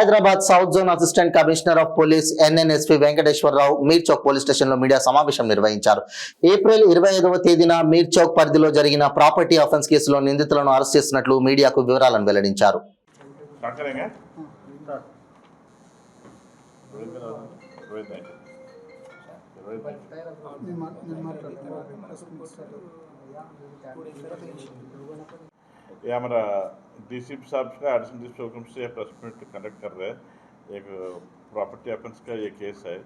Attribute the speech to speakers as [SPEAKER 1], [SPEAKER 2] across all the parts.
[SPEAKER 1] Hyderabad South Zone Assistant Commissioner of Police ఎన్ఎన్ఎస్పీ Venkateswara Rao Mir Chowk police station లో media సమావేశం నిర్వహించారు. ఏప్రిల్ 25వ తేదీన మీర్ చౌక్ పరిధిలో జరిగిన ప్రాపర్టీ అఫెన్స్ కేసులో నిందితులను అరెస్ట్ చేసినట్లు మీడియాకు వివరాలను వెల్లడించారు.
[SPEAKER 2] ये हमारा डीसीपी साहब का एडिशनल डिस्ट्रिक्ट हुक्म से प्रेस मीट कंडक्ट कर रहे हैं। एक प्रॉपर्टी अफेंस का ये केस है।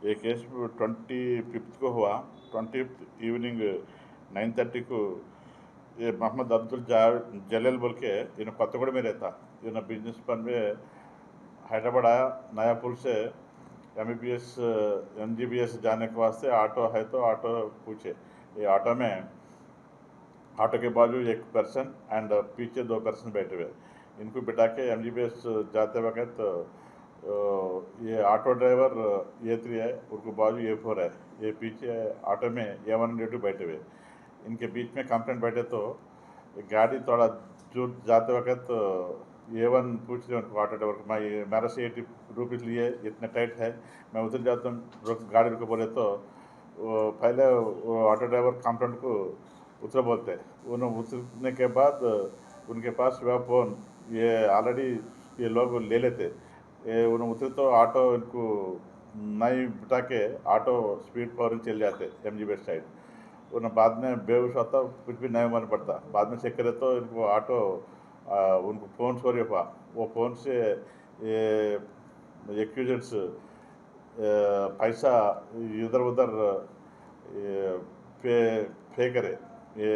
[SPEAKER 2] ये केस 25th को हुआ। 20th इवनिंग 9:30 को ये मोहम्मद अब्दुल जलील बोल के इन कोत्तगुड़ में रहता, इन बिजनेस पर में हैदराबाद आया। नया पुल से MGBS जाने के वास्ते ऑटो है तो ऑटो पूछे। ये ऑटो में ऑटो के बाजू एक पर्सन एंड पीछे 2 पर्सन बैठे हुए। इनको बिठा के MGBS जाते वक्त ये ऑटो ड्राइवर A3 है, उनको बाजू A4 है, ये पीछे ऑटो में A1 और A2 बैठे हुए। इनके बीच में कंप्लेंट बैठे तो गाड़ी थोड़ा दूर जाते वक्त A1 पूछ रहे उनको ऑटो ड्राइवर को, मेरा से 80 रुपीज़ लिए इतने टाइट है, मैं उतर जाता हूँ, गाड़ी रुको बोले तो पहले ऑटो ड्राइवर कंप्लेंट को उतर बोलते हैं। उन्होंने उतरने के बाद उनके पास वह फ़ोन ये ऑलरेडी ये लोग ले लेते। उन्होंने उतरे तो ऑटो इनको नहीं बिठा के ऑटो स्पीड पर चल जाते MGBS साइड। उन्हें बाद में बेहोश होता, कुछ भी नहीं मालूम पड़ता। बाद में चेक करे तो इनको ऑटो उनको फ़ोन चोरी हुआ। वो फ़ोन से ये एक्यूजेंट्स पैसा इधर उधर पे करे। ये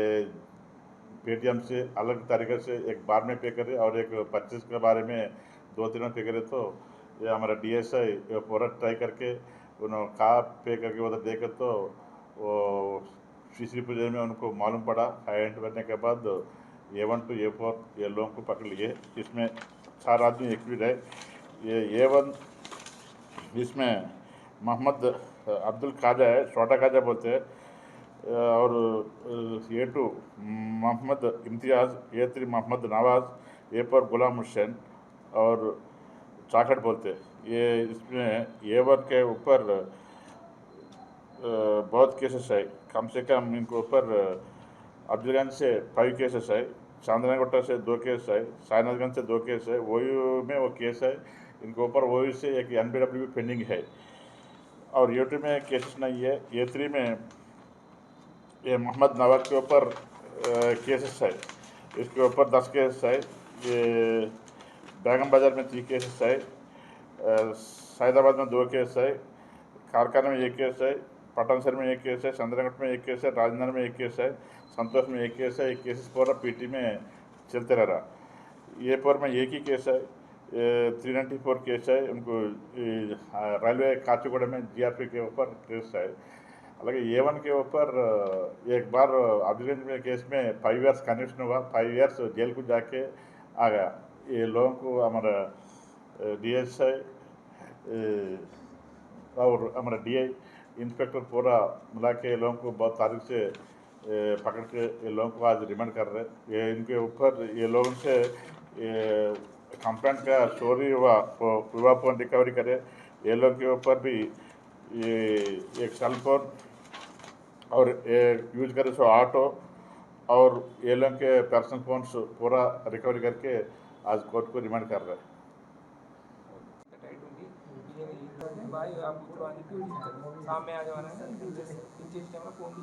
[SPEAKER 2] पेटीएम से अलग तरीके से एक बार में पे करे और एक 25 के बारे में 2-3 पे करे। तो ये हमारा DSI पूरा ट्राई करके उन्होंने कहा पे करके उधर देखे तो वो CCTV में उनको मालूम पड़ा। आइडेंट करने के बाद A1 to A4 ये लोगों को पकड़ लिए। इसमें 4 आदमी एक्यूज है। ये A1 इसमें मोहम्मद अब्दुल खाजा है, छोटा खाजा बोलते हैं, और A2 मोहम्मद इम्तियाज़, A3 मोहम्मद नवाज़, A4 गुलाम हुसैन और चाकट बोलते हैं। ये इसमें A1 के ऊपर बहुत केसेस है। कम से कम इनको ऊपर अब्दुलगंज से 5 केसेस है, चांदनागुट्टा से 2 केस है, सायनाथगंज से 2 केस है, ओयू में वो केस है। इनको ऊपर ओयू से एक NBW पेंडिंग है और A2 में केसेस नहीं है। A3 में ये मोहम्मद नवाज के ऊपर केसेस है, इसके ऊपर 10 केस है। ये बेगम बाज़ार में 3 केसेस है, सैदाबाद में 2 केस है, कारखाना में 1 केस है, पटनसर में 1 केस है, चंद्रगढ़ में 1 केस है, राजनगर में 1 केस है, संतोष में 1 केस है। एक केसेस पूरा PT में चलते रह रहा। ये पर में एक ही केस है, 394 केस है। उनको रेलवे काचीगुड़ा में GRP के ऊपर केस है। అలాగే A1 के ऊपर एक बार अब्दुलगंज में केस में 5 इयर्स कन्विक्शन हुआ, 5 इयर्स जेल को जाके आ गया। ये लोगों को हमारा DSI और हमारा DI इंस्पेक्टर पूरा मिला के लोगों को बहुत तारीख से पकड़ के ये लोगों को आज रिमांड कर रहे। ये इनके ऊपर ये लोगों से कंप्लेंट का चोरी हुआ फ़ोन रिकवरी करे। ये लोग के ऊपर भी ये एक सेल फोन और यूज करे सो ऑटो और ये लोग के पर्सनल फोन पूरा रिकवरी करके आज कोर्ट को रिमांड कर रहे हैं।
[SPEAKER 3] भाई आप शाम में आ जाना है, फोन भी